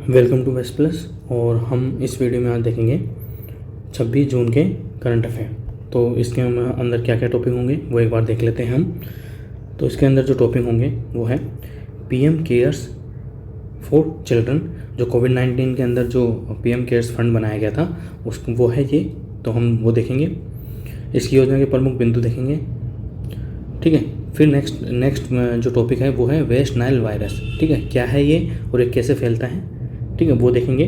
Welcome to waste plus. और हम इस वीडियो में आज देखेंगे 26 जून के करंट अफेयर। तो इसके अंदर क्या क्या टॉपिक होंगे वो एक बार देख लेते हैं हम। तो इसके अंदर जो टॉपिक होंगे वो है पीएम केयर्स फॉर चिल्ड्रन। जो कोविड-19 के अंदर जो पीएम केयर्स फंड बनाया गया था वो है ये, तो हम वो देखेंगे। इसकी योजना के प्रमुख बिंदु देखेंगे, ठीक है। फिर नेक्स्ट जो टॉपिक है वो है वेस्ट नाइल वायरस, ठीक है। क्या है ये और ये कैसे फैलता है, ठीक है, वो देखेंगे।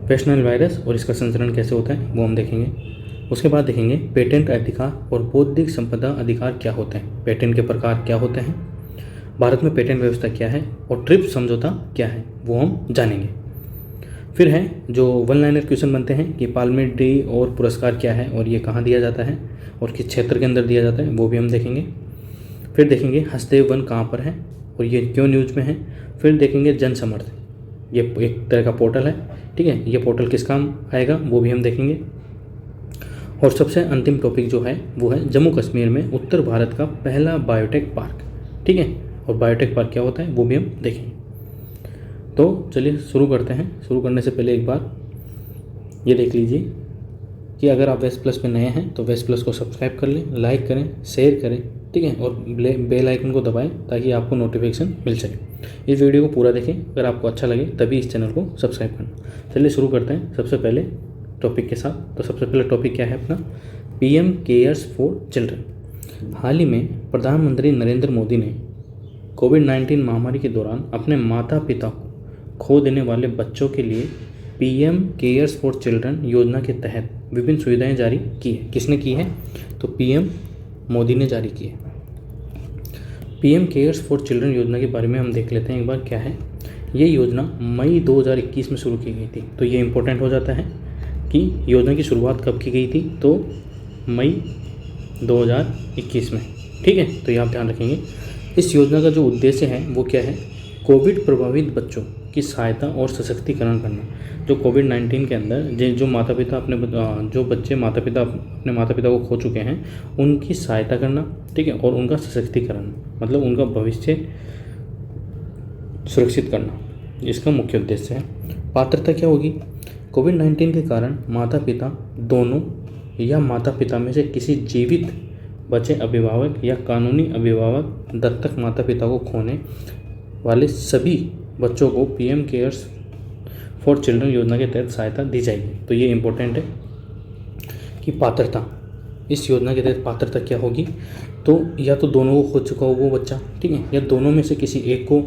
वेस्ट नाइल वायरस और इसका संचरण कैसे होता है वो हम देखेंगे। उसके बाद देखेंगे पेटेंट अधिकार और बौद्धिक संपदा अधिकार क्या होते हैं, पेटेंट के प्रकार क्या होते हैं, भारत में पेटेंट व्यवस्था क्या है और ट्रिप्स समझौता क्या है वो हम जानेंगे। फिर है जो वन लाइनर क्वेश्चन बनते हैं कि पार्लियामेंट्री और पुरस्कार क्या है और ये कहाँ दिया जाता है और किस क्षेत्र के अंदर दिया जाता है वो भी हम देखेंगे। फिर देखेंगे हसदेव वन कहाँ पर है और ये क्यों न्यूज़ में है। फिर देखेंगे जन समर्थ, ये एक तरह का पोर्टल है, ठीक है, ये पोर्टल किस काम आएगा वो भी हम देखेंगे। और सबसे अंतिम टॉपिक जो है वो है जम्मू कश्मीर में उत्तर भारत का पहला बायोटेक पार्क, ठीक है, और बायोटेक पार्क क्या होता है वो भी हम देखेंगे। तो चलिए शुरू करते हैं। शुरू करने से पहले एक बार ये देख लीजिए कि अगर आप वेस्ट प्लस पे नए हैं तो वेस्ट प्लस को सब्सक्राइब कर लें, लाइक करें, शेयर करें, ठीक है, और बेल आइकन को दबाएं ताकि आपको नोटिफिकेशन मिल सके। इस वीडियो को पूरा देखें, अगर आपको अच्छा लगे तभी इस चैनल को सब्सक्राइब करना। चलिए शुरू करते हैं सबसे पहले टॉपिक के साथ। तो सबसे पहले टॉपिक क्या है अपना, पीएम केयर्स फॉर चिल्ड्रन। हाल ही में प्रधानमंत्री नरेंद्र मोदी ने कोविड-19 महामारी के दौरान अपने माता पिता को खो देने वाले बच्चों के लिए पीएम केयर्स फॉर चिल्ड्रन योजना के तहत विभिन्न सुविधाएं जारी की है। किसने की है, तो पीएम मोदी ने जारी की है। पीएम केयर्स फॉर चिल्ड्रन योजना के बारे में हम देख लेते हैं एक बार क्या है। ये योजना मई 2021 में शुरू की गई थी। तो ये इम्पोर्टेंट हो जाता है कि योजना की शुरुआत कब की गई थी, तो मई 2021 में, ठीक है। तो ये आप ध्यान रखेंगे। इस योजना का जो उद्देश्य है वो क्या है, कोविड प्रभावित बच्चों की सहायता और सशक्तिकरण करना। जो कोविड-19 के अंदर जो बच्चे अपने माता पिता को खो चुके हैं उनकी सहायता करना, ठीक है, और उनका सशक्तिकरण मतलब उनका भविष्य सुरक्षित करना, इसका मुख्य उद्देश्य है। पात्रता क्या होगी, कोविड-19 के कारण माता पिता दोनों या माता पिता में से किसी जीवित बचे अभिभावक या कानूनी अभिभावक दत्तक माता पिता को खोने वाले सभी बच्चों को पीएम केयर्स फॉर चिल्ड्रन योजना के तहत सहायता दी जाएगी। तो ये इम्पोर्टेंट है कि पात्रता, इस योजना के तहत पात्रता क्या होगी, तो या तो दोनों को खो चुका हो वो बच्चा, ठीक है, या दोनों में से किसी एक को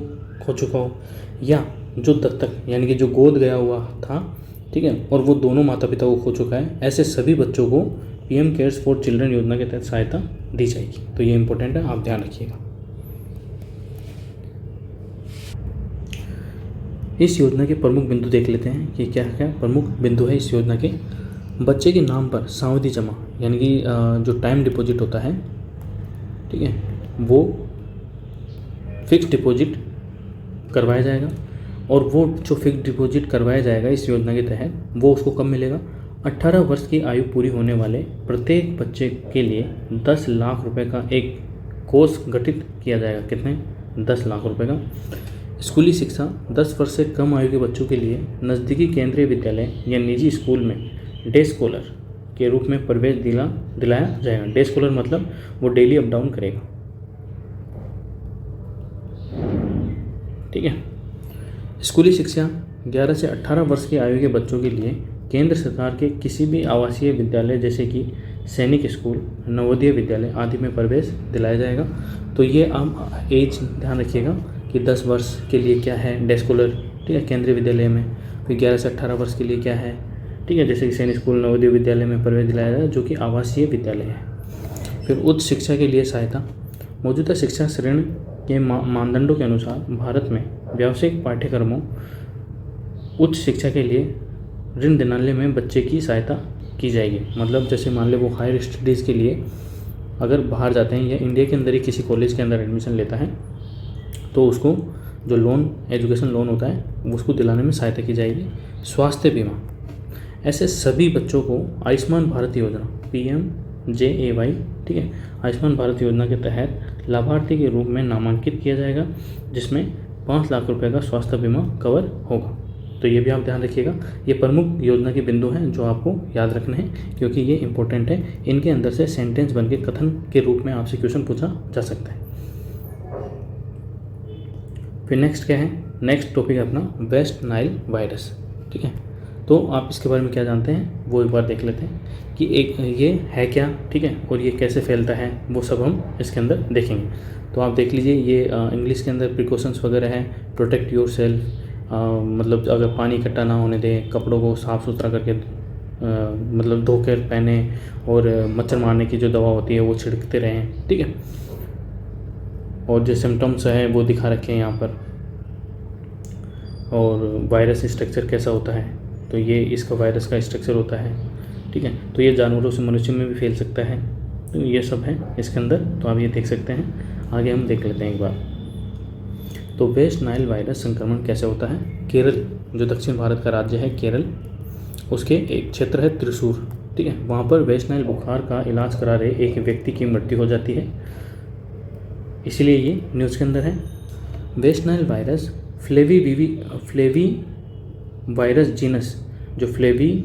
खो चुका हो, या जो दत्तक यानी कि जो गोद गया हुआ था, ठीक है, और वो दोनों माता पिता को खो चुका है, ऐसे सभी बच्चों को पीएम केयर्स फॉर चिल्ड्रन योजना के तहत सहायता दी जाएगी। तो ये इम्पोर्टेंट है, आप ध्यान रखिएगा। इस योजना के प्रमुख बिंदु देख लेते हैं कि क्या क्या प्रमुख बिंदु है इस योजना के। बच्चे के नाम पर सावधि जमा यानी कि जो टाइम डिपॉजिट होता है, ठीक है, वो फिक्स डिपॉजिट करवाया जाएगा। और वो जो फिक्स डिपॉजिट करवाया जाएगा इस योजना के तहत वो उसको कब मिलेगा, 18 वर्ष की आयु पूरी होने वाले प्रत्येक बच्चे के लिए 10 लाख रुपए का एक कोष गठित किया जाएगा। कितने, 10 लाख रुपए का। स्कूली शिक्षा 10 वर्ष से कम आयु के बच्चों के लिए नज़दीकी केंद्रीय विद्यालय या निजी स्कूल में डे स्कॉलर के रूप में प्रवेश दिलाया जाएगा। डे स्कॉलर मतलब वो डेली अप डाउन करेगा, ठीक है। स्कूली शिक्षा 11 से 18 वर्ष की आयु के बच्चों के लिए केंद्र सरकार के किसी भी आवासीय विद्यालय जैसे कि सैनिक स्कूल, नवोदय विद्यालय आदि में प्रवेश दिलाया जाएगा। तो ये आप एज ध्यान रखिएगा कि 10 वर्ष के लिए क्या है डे स्कॉलर, ठीक है, केंद्रीय विद्यालय में। फिर 11 से 18 वर्ष के लिए क्या है, ठीक है, जैसे कि सैनिक स्कूल, नवोदय विद्यालय में प्रवेश दिलाया जाएगा जो कि आवासीय विद्यालय है। फिर उच्च शिक्षा के लिए सहायता, मौजूदा शिक्षा ऋण के मानदंडों के अनुसार भारत में व्यावसायिक पाठ्यक्रमों उच्च शिक्षा के लिए ऋण दिलाने में बच्चे की सहायता की जाएगी। मतलब जैसे मान लो वो हायर स्टडीज़ के लिए अगर बाहर जाते हैं या इंडिया के अंदर ही किसी कॉलेज के अंदर एडमिशन लेता है तो उसको जो लोन, एजुकेशन लोन होता है उसको दिलाने में सहायता की जाएगी। स्वास्थ्य बीमा, ऐसे सभी बच्चों को आयुष्मान भारत योजना PMJAY, ठीक है, आयुष्मान भारत योजना के तहत लाभार्थी के रूप में नामांकित किया जाएगा जिसमें 5 लाख रुपए का स्वास्थ्य बीमा कवर होगा। तो ये भी आप ध्यान रखिएगा। ये प्रमुख योजना के बिंदु हैं जो आपको याद रखने हैं, क्योंकि ये इंपॉर्टेंट है। इनके अंदर से सेंटेंस बन के कथन के रूप में आपसे क्वेश्चन पूछा जा सकता है। फिर नेक्स्ट क्या है, नेक्स्ट टॉपिक है अपना वेस्ट नाइल वायरस। ठीक है, तो आप इसके बारे में क्या जानते हैं वो एक बार देख लेते हैं कि एक ये है क्या, ठीक है, और ये कैसे फैलता है, वो सब हम इसके अंदर देखेंगे। तो आप देख लीजिए, ये इंग्लिश के अंदर प्रिकॉशंस वगैरह है। प्रोटेक्ट योर सेल्फ, मतलब अगर पानी इकट्ठा ना होने दें, कपड़ों को साफ़ सुथरा करके मतलब धोकर पहने, और मच्छर मारने की जो दवा होती है वो छिड़कते रहें। ठीक है, और जो सिम्टम्स हैं वो दिखा रखे हैं यहाँ पर, और वायरस स्ट्रक्चर कैसा होता है। तो ये इसका वायरस का स्ट्रक्चर होता है। ठीक है, तो ये जानवरों से मनुष्य में भी फैल सकता है। तो ये सब है इसके अंदर, तो आप ये देख सकते हैं। आगे हम देख लेते हैं एक बार। तो वेस्ट नाइल वायरस संक्रमण कैसे होता है। केरल, जो दक्षिण भारत का राज्य है केरल, उसके एक क्षेत्र है त्रिशूर। ठीक है, वहाँ पर वेस्ट नाइल बुखार का इलाज करा रहे एक व्यक्ति की मृत्यु हो जाती है, इसीलिए ये न्यूज़ के अंदर है। West Nile virus flavi virus genus, जो फ्लेवी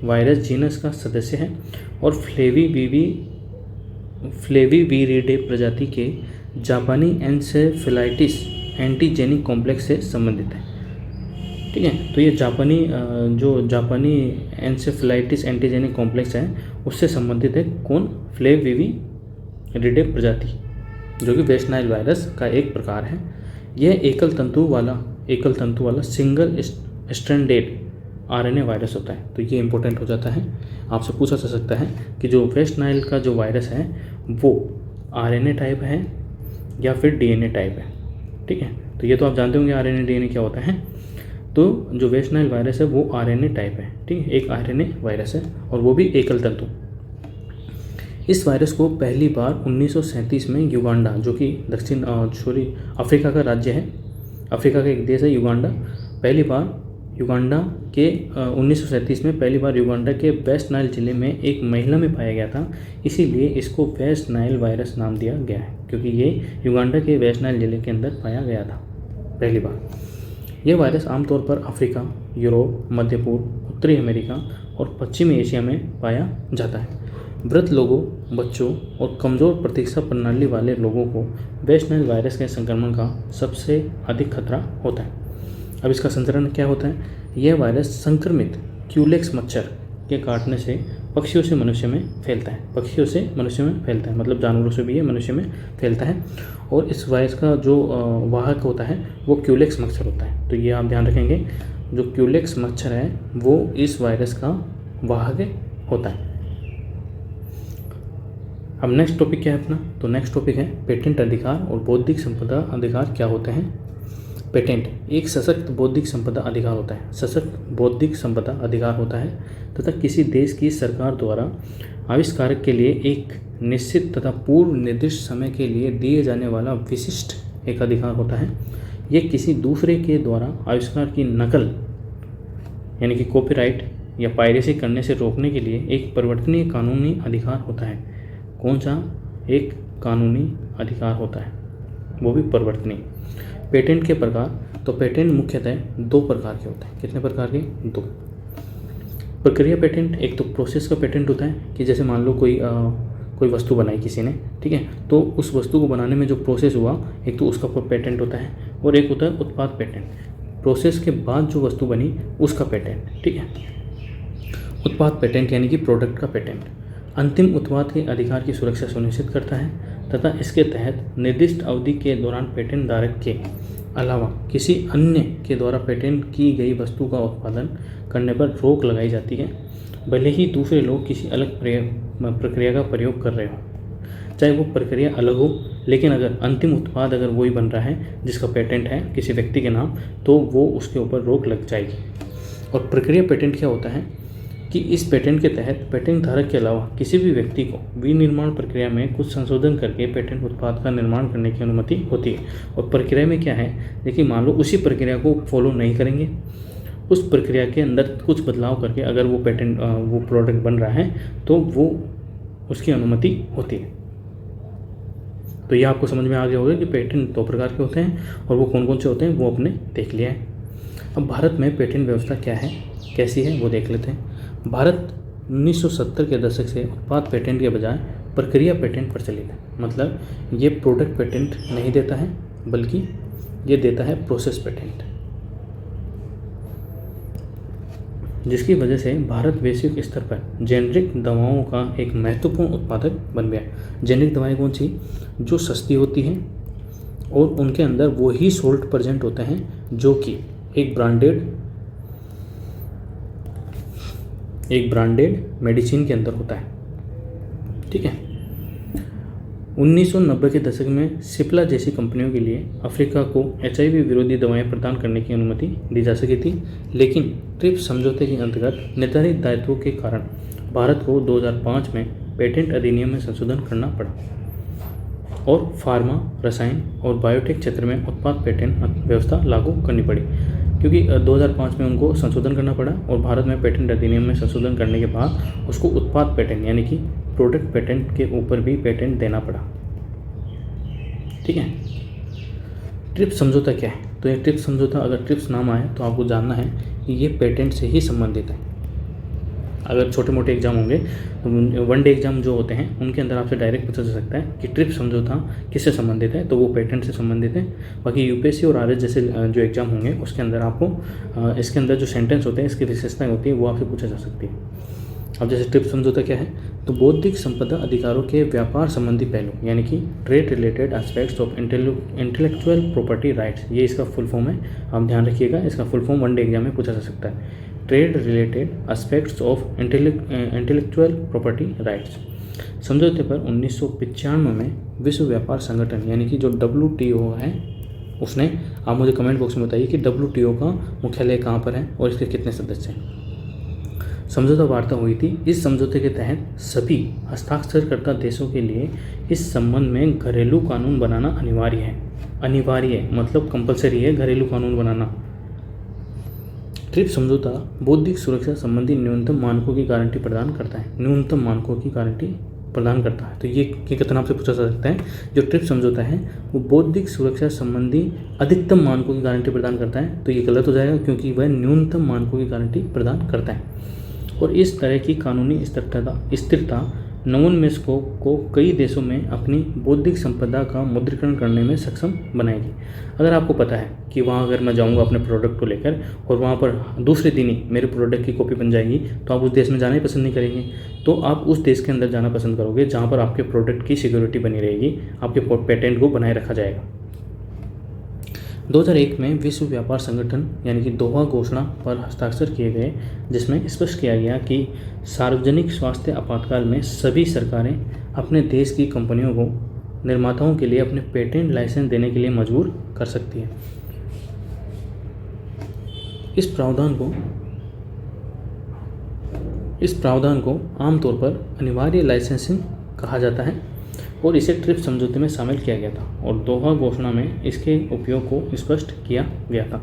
वायरस जीनस का सदस्य है, और फ्लेविविरिडे प्रजाति के जापानी एन्सेफेलाइटिस एंटीजेनिक कॉम्प्लेक्स से संबंधित है। ठीक है, तो ये जापानी एन्सेफेलाइटिस एंटीजेनिक कॉम्प्लेक्स है, उससे संबंधित है। कौन, फ्लेविविरिडे प्रजाति, जो कि वेस्ट नाइल वायरस का एक प्रकार है। यह एकल तंतु वाला सिंगल स्ट्रैंडेड आरएनए वायरस होता है। तो ये इंपॉर्टेंट हो जाता है, आपसे पूछा जा सकता है कि जो वेस्ट नाइल का जो वायरस है वो आरएनए टाइप है या फिर डीएनए टाइप है। ठीक है, तो ये तो आप जानते होंगे आरएनए डीएनए क्या होता है। तो जो वेस्ट नाइल वायरस है वो आरएनए टाइप है। ठीक है, एक आरएनए वायरस है, और वो भी एकल तंतु। इस वायरस को पहली बार 1937 में युगांडा, जो कि अफ्रीका का राज्य है, अफ्रीका का एक देश है युगांडा, पहली बार युगांडा के 1937 में पहली बार युगांडा के वेस्ट नाइल जिले में एक महिला में पाया गया था। इसीलिए इसको वेस्ट नाइल वायरस नाम दिया गया है, क्योंकि ये युगांडा के वेस्ट नाइल जिले के अंदर पाया गया था पहली बार। यह वायरस आमतौर पर अफ्रीका, यूरोप, मध्य पूर्व, उत्तरी अमेरिका और पश्चिमी एशिया में पाया जाता है। वृद्ध लोगों, बच्चों और कमज़ोर प्रतिरक्षा प्रणाली वाले लोगों को वेस्ट नाइल वायरस के संक्रमण का सबसे अधिक खतरा होता है। अब इसका संचरण क्या होता है। यह वायरस संक्रमित क्यूलेक्स मच्छर के काटने से पक्षियों से मनुष्य में फैलता है, मतलब जानवरों से भी ये मनुष्य में फैलता है। और इस वायरस का जो वाहक होता है वो क्यूलेक्स मच्छर होता है। तो ये आप ध्यान रखेंगे, जो क्यूलेक्स मच्छर है वो इस वायरस का वाहक होता है। अब नेक्स्ट टॉपिक क्या है अपना, तो नेक्स्ट टॉपिक है पेटेंट अधिकार और बौद्धिक संपदा अधिकार क्या होते हैं। पेटेंट एक सशक्त बौद्धिक संपदा अधिकार होता है, सशक्त बौद्धिक संपदा अधिकार होता है तथा किसी देश की सरकार द्वारा आविष्कारक के लिए एक निश्चित तथा पूर्व निर्दिष्ट समय के लिए दिए जाने वाला विशिष्ट एक अधिकार होता है। यह किसी दूसरे के द्वारा आविष्कार की नकल यानी कि कॉपीराइट या पायरेसी करने से रोकने के लिए एक परिवर्तनीय कानूनी अधिकार होता है। कौन सा, एक कानूनी अधिकार होता है, वो भी परिवर्तनीय। पेटेंट के प्रकार, तो पेटेंट मुख्यतः दो प्रकार के होते हैं। कितने प्रकार के, दो। प्रक्रिया पेटेंट, एक तो प्रोसेस का पेटेंट होता है कि जैसे मान लो कोई वस्तु बनाई किसी ने, ठीक है, तो उस वस्तु को बनाने में जो प्रोसेस हुआ, एक तो उसका पेटेंट होता है, और एक होता है उत्पाद पेटेंट, प्रोसेस के बाद जो वस्तु बनी उसका पेटेंट। ठीक है, उत्पाद पेटेंट यानी कि प्रोडक्ट का पेटेंट अंतिम उत्पाद के अधिकार की सुरक्षा सुनिश्चित करता है तथा इसके तहत निर्दिष्ट अवधि के दौरान पेटेंट धारक के अलावा किसी अन्य के द्वारा पेटेंट की गई वस्तु का उत्पादन करने पर रोक लगाई जाती है, भले ही दूसरे लोग किसी अलग प्रक्रिया का प्रयोग कर रहे हों। चाहे वो प्रक्रिया अलग हो, लेकिन अगर अंतिम उत्पाद अगर वही बन रहा है जिसका पेटेंट है किसी व्यक्ति के नाम, तो वो उसके ऊपर रोक लग जाएगी। और प्रक्रिया पेटेंट क्या होता है कि इस पेटेंट के तहत पेटेंट धारक के अलावा किसी भी व्यक्ति को विनिर्माण प्रक्रिया में कुछ संशोधन करके पेटेंट उत्पाद का निर्माण करने की अनुमति होती है। और प्रक्रिया में क्या है, देखिए मान लो उसी प्रक्रिया को फॉलो नहीं करेंगे, उस प्रक्रिया के अंदर कुछ बदलाव करके अगर वो पेटेंट वो प्रोडक्ट बन रहा है तो वो उसकी अनुमति होती है। तो ये आपको समझ में आ गया होगा कि पेटेंट दो प्रकार के होते हैं और वो कौन कौन से होते हैं वो आपने देख लिया है। अब भारत में पेटेंट व्यवस्था क्या है, कैसी है, वो देख लेते हैं। भारत 1970 के दशक से उत्पाद पेटेंट के बजाय प्रक्रिया पेटेंट प्रचलित है। मतलब ये प्रोडक्ट पेटेंट नहीं देता है, बल्कि ये देता है प्रोसेस पेटेंट, जिसकी वजह से भारत वैश्विक स्तर पर जेनरिक दवाओं का एक महत्वपूर्ण उत्पादक बन गया। जेनरिक दवाएं कौन सी? जो सस्ती होती हैं और उनके अंदर वो ही सोल्ट प्रेजेंट होते हैं जो कि एक ब्रांडेड मेडिसिन के अंदर होता है। ठीक है। 1990 के दशक में सिप्ला जैसी कंपनियों के लिए अफ्रीका को HIV विरोधी दवाएं प्रदान करने की अनुमति दी जा सकी थी, लेकिन ट्रिप्स समझौते के अंतर्गत निर्धारित दायित्वों के कारण भारत को 2005 में पेटेंट अधिनियम में संशोधन करना पड़ा और फार्मा, रसायन और बायोटेक क्षेत्र में उत्पाद पेटेंट व्यवस्था लागू करनी पड़ी। क्योंकि 2005 में उनको संशोधन करना पड़ा और भारत में पेटेंट अधिनियम में संशोधन करने के बाद उसको उत्पाद पेटेंट यानी कि प्रोडक्ट पेटेंट के ऊपर भी पेटेंट देना पड़ा। ठीक है। ट्रिप्स समझौता क्या है? तो ये ट्रिप्स समझौता, अगर ट्रिप्स नाम आए तो आपको जानना है कि ये पेटेंट से ही संबंधित है। अगर छोटे मोटे एग्जाम होंगे, वन डे एग्जाम जो होते हैं, उनके अंदर आपसे डायरेक्ट पूछा जा सकता है कि ट्रिप्स समझौता किससे संबंधित है, तो वो पेटेंट से संबंधित है। बाकी यूपीएससी और आरएस जैसे जो एग्जाम होंगे उसके अंदर आपको इसके अंदर जो सेंटेंस होते हैं, इसकी विशेषताएं होती है, वो आपसे पूछा जा सकती है। अब जैसे ट्रिप्स समझौता क्या है, तो बौद्धिक संपदा अधिकारों के व्यापार संबंधी पहलू यानी कि trade related aspects of intellectual property rights, ये इसका फुल फॉर्म है, आप ध्यान रखिएगा। इसका full form one day exam में पूछा जा सकता है। Trade related aspects of intellectual property rights. समझौते पर 1995 में विश्व व्यापार संगठन यानी कि जो WTO है, उसने, आप मुझे कमेंट बॉक्स में बताइए कि WTO का मुख्यालय कहाँ पर है और इसके कितने सदस्य हैं। समझौता वार्ता हुई थी। इस समझौते के तहत सभी हस्ताक्षरकर्ता देशों के लिए इस संबंध में घरेलू कानून बनाना अनिवार्य है। अनिवार्य मतलब कंपलसरी है घरेलू कानून बनाना। ट्रिप्स समझौता बौद्धिक सुरक्षा संबंधी न्यूनतम मानकों की गारंटी प्रदान करता है। न्यूनतम मानकों की गारंटी प्रदान करता है। तो ये कितना आपसे पूछा जा सकता है, जो ट्रिप्स समझौता है वो बौद्धिक सुरक्षा संबंधी अधिकतम मानकों की गारंटी प्रदान करता है। तो ये गलत हो जाएगा क्योंकि वह न्यूनतम मानकों की गारंटी प्रदान करता है। और इस तरह की कानूनी स्थिरता नवोन्मेषकों को कई देशों में अपनी बौद्धिक संपदा का मुद्रीकरण करने में सक्षम बनाएगी। अगर आपको पता है कि वहाँ अगर मैं जाऊँगा अपने प्रोडक्ट को लेकर और वहाँ पर दूसरे दिन ही मेरे प्रोडक्ट की कॉपी बन जाएगी, तो आप उस देश में जाना ही पसंद नहीं करेंगे। तो आप उस देश के अंदर जाना पसंद करोगे जहाँ पर आपके प्रोडक्ट की सिक्योरिटी बनी रहेगी, आपके पेटेंट को बनाए रखा जाएगा। 2001 में विश्व व्यापार संगठन यानी कि दोहा घोषणा पर हस्ताक्षर किए गए, जिसमें स्पष्ट किया गया कि सार्वजनिक स्वास्थ्य आपातकाल में सभी सरकारें अपने देश की कंपनियों को निर्माताओं के लिए अपने पेटेंट लाइसेंस देने के लिए मजबूर कर सकती है। इस प्रावधान को आमतौर पर अनिवार्य लाइसेंसिंग कहा जाता है और इसे ट्रिप्स समझौते में शामिल किया गया था और दोहा घोषणा में इसके उपयोग को स्पष्ट किया गया था।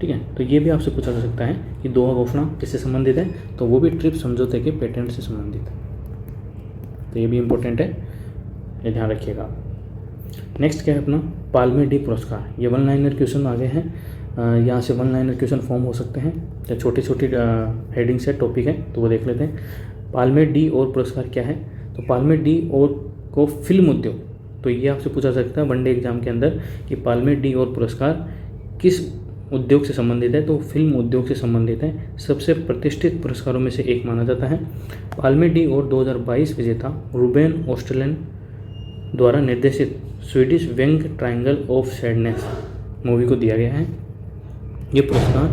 ठीक है। तो ये भी आपसे पूछा जा सकता है कि दोहा घोषणा किससे संबंधित है, तो वो भी ट्रिप्स समझौते के पेटेंट से संबंधित है। तो ये भी इम्पोर्टेंट है, ये ध्यान रखिएगा। नेक्स्ट क्या है अपना पाल्मे डी पुरस्कार। ये वन लाइनर क्वेश्चन आ गए हैं, यहाँ से वन लाइनर क्वेश्चन फॉर्म हो सकते हैं या छोटी छोटी हेडिंग से टॉपिक है, तो वो देख लेते हैं। पाल्मे डी और पुरस्कार क्या है, तो पाल्मे डी और को फिल्म उद्योग, तो ये आपसे पूछा सकता है वनडे एग्जाम के अंदर कि पाल्मे डी और पुरस्कार किस उद्योग से संबंधित है, तो फिल्म उद्योग से संबंधित है। सबसे प्रतिष्ठित पुरस्कारों में से एक माना जाता है। पाल्मे डी और 2022 विजेता रूबेन ऑस्ट्रेलियन द्वारा निर्देशित स्वीडिश व्यंग ट्रायंगल ऑफ सैडनेस मूवी को दिया गया है। ये पुरस्कार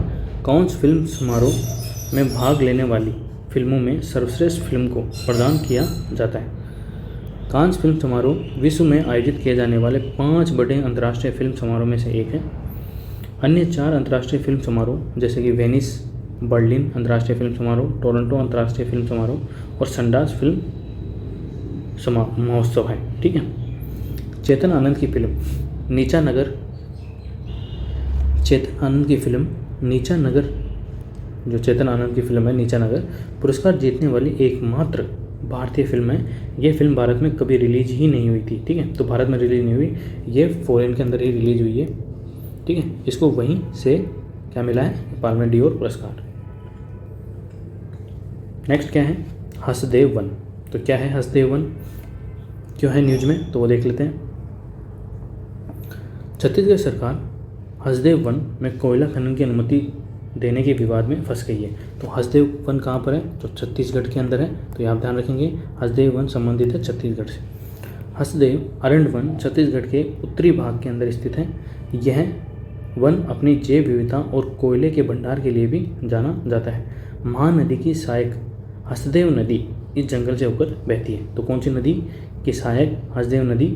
कांस फिल्म समारोह में भाग लेने वाली फिल्मों में सर्वश्रेष्ठ फिल्म को प्रदान किया जाता है। कांस फिल्म समारोह विश्व में आयोजित किए जाने वाले 5 बड़े अंतर्राष्ट्रीय फिल्म समारोह में से एक है। अन्य 4 अंतर्राष्ट्रीय फिल्म समारोह जैसे कि वेनिस, बर्लिन अंतर्राष्ट्रीय फिल्म समारोह, टोरंटो अंतर्राष्ट्रीय फिल्म समारोह और संडास फिल्म महोत्सव है। ठीक है। चेतन आनंद की फिल्म नीचा नगर, चेतन आनंद की फिल्म नीचा नगर, जो चेतन आनंद की फिल्म है नीचा नगर, पुरस्कार जीतने वाली एकमात्र भारतीय फिल्म है। ये फिल्म भारत में कभी रिलीज ही नहीं हुई थी। ठीक है। तो भारत में रिलीज नहीं हुई, ये फॉरेन के अंदर ही रिलीज हुई है। ठीक है। इसको वहीं से क्या मिला है, पाल्मे डियोर पुरस्कार। नेक्स्ट क्या है, हसदेव वन। तो क्या है हसदेव वन, क्यों है न्यूज में, तो वो देख लेते हैं। छत्तीसगढ़ सरकार हसदेव वन में कोयला खनन की अनुमति देने के विवाद में फंस गई है। तो हसदेव वन कहाँ पर है, तो छत्तीसगढ़ के अंदर है। तो ये आप ध्यान रखेंगे, हसदेव वन संबंधित है छत्तीसगढ़ से। हसदेव अरण्य वन छत्तीसगढ़ के उत्तरी भाग के अंदर स्थित है। यह वन अपनी जैव विविधता और कोयले के भंडार के लिए भी जाना जाता है। महानदी की सहायक हसदेव नदी इस जंगल से होकर बहती है। तो कौन सी नदी की सहायक हसदेव नदी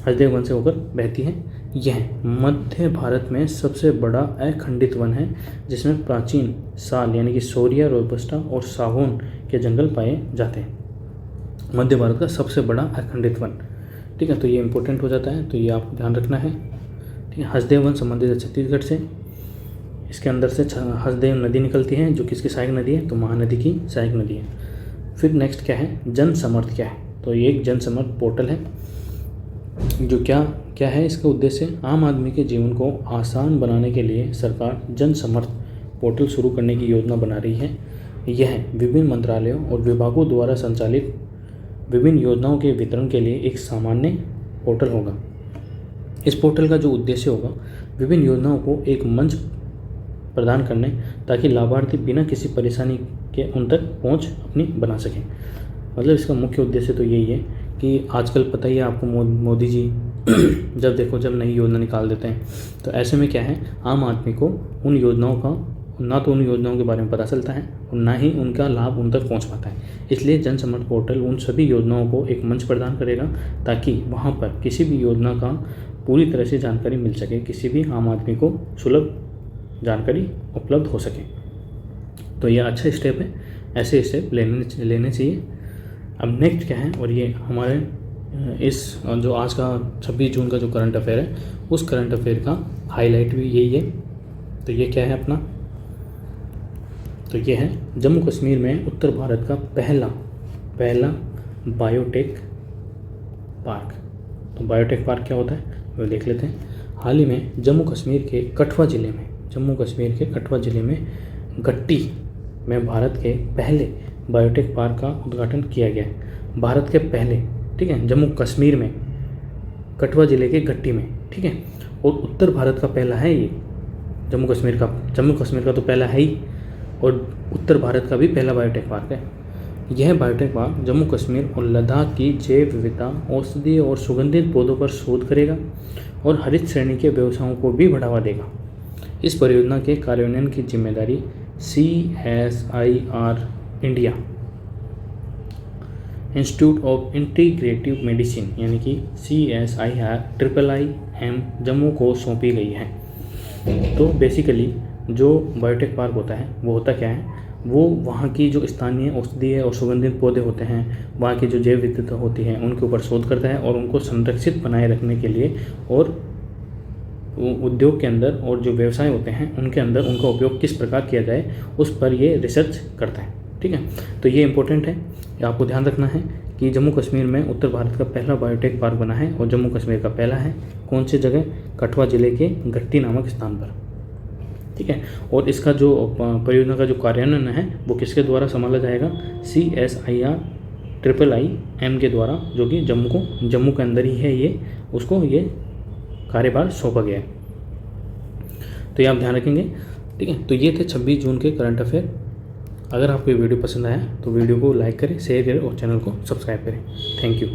हसदेव वन से होकर बहती है। यह मध्य भारत में सबसे बड़ा अखंडित वन है, जिसमें प्राचीन साल यानी कि शौर्या, रोबस्टा और सागौन के जंगल पाए जाते हैं। मध्य भारत का सबसे बड़ा अखंडित वन, ठीक है। तो ये इंपॉर्टेंट हो जाता है, तो ये आपको ध्यान रखना है, ठीक है। हसदेव वन संबंधित है छत्तीसगढ़ से। इसके अंदर से हसदेव नदी निकलती है, जो किसकी सहायक नदी है, तो महानदी की सहायक नदी है। फिर नेक्स्ट क्या है, जन समर्थ क्या है, तो ये एक जन समर्थ पोर्टल है, जो क्या है इसका उद्देश्य, आम आदमी के जीवन को आसान बनाने के लिए सरकार जन समर्थ पोर्टल शुरू करने की योजना बना रही है। यह विभिन्न मंत्रालयों और विभागों द्वारा संचालित विभिन्न योजनाओं के वितरण के लिए एक सामान्य पोर्टल होगा। इस पोर्टल का जो उद्देश्य होगा, विभिन्न योजनाओं को एक मंच प्रदान करने, ताकि लाभार्थी बिना किसी परेशानी के उन तक पहुंच अपनी बना सकें। मतलब इसका मुख्य उद्देश्य तो यही है कि आजकल पता ही है आपको, मोदी जी जब नई योजना निकाल देते हैं, तो ऐसे में क्या है, आम आदमी को उन योजनाओं का ना तो उन योजनाओं के बारे में पता चलता है और ना ही उनका लाभ उन तक पहुंच पाता है। इसलिए जन समर्थ पोर्टल उन सभी योजनाओं को एक मंच प्रदान करेगा, ताकि वहां पर किसी भी योजना का पूरी तरह से जानकारी मिल सके, किसी भी आम आदमी को सुलभ जानकारी उपलब्ध हो सके। तो यह अच्छा स्टेप है, ऐसे स्टेप लेने चाहिए। अब नेक्स्ट क्या है, और ये हमारे इस जो आज का 26 जून का जो करंट अफेयर है, उस करंट अफेयर का हाईलाइट भी यही है। तो ये क्या है अपना, तो ये है जम्मू कश्मीर में उत्तर भारत का पहला बायोटेक पार्क। तो बायोटेक पार्क क्या होता है वो देख लेते हैं। हाल ही में जम्मू कश्मीर के कठुआ ज़िले में गट्टी में भारत के पहले बायोटेक पार्क का उद्घाटन किया गया है। भारत के पहले, ठीक है, जम्मू कश्मीर में कठुआ ज़िले के गट्टी में, ठीक है। और उत्तर भारत का पहला है ये, जम्मू कश्मीर का तो पहला है ही, और उत्तर भारत का भी पहला बायोटेक पार्क है। यह बायोटेक पार्क जम्मू कश्मीर और लद्दाख की जैव विविधता, औषधीय और सुगंधित पौधों पर शोध करेगा और हरित श्रेणी के व्यवसायों को भी बढ़ावा देगा। इस परियोजना के कार्यान्वयन की जिम्मेदारी CSIR India, institute of integrative medicine यानी कि CSIR जम्मू को सौंपी गई है। तो बेसिकली जो बायोटेक पार्क होता है वो होता क्या है, वो वहाँ की जो स्थानीय औषधीय और सुगंधित पौधे होते हैं, वहाँ की जो जैव विविधता होती है, उनके ऊपर शोध करता है और उनको संरक्षित बनाए रखने के लिए, और उद्योग के अंदर और जो व्यवसाय होते हैं उनके अंदर उनका उपयोग किस प्रकार किया जाए, उस पर ये रिसर्च करता है, ठीक है। तो ये इंपॉर्टेंट है, आपको ध्यान रखना है कि जम्मू कश्मीर में उत्तर भारत का पहला बायोटेक पार्क बना है, और जम्मू कश्मीर का पहला है कौन सी जगह, कठुआ ज़िले के गट्टी नामक स्थान पर, ठीक है। और इसका जो परियोजना का जो कार्यान्वयन है वो किसके द्वारा संभाला जाएगा, CSIR के द्वारा, जो कि जम्मू के अंदर ही है ये, उसको ये कार्यभार सौंपा गया है। तो ये आप ध्यान रखेंगे, ठीक है। तो ये थे 26 जून के करंट अफेयर। अगर आपको ये वीडियो पसंद आया तो वीडियो को लाइक करें, शेयर करें और चैनल को सब्सक्राइब करें। Thank you.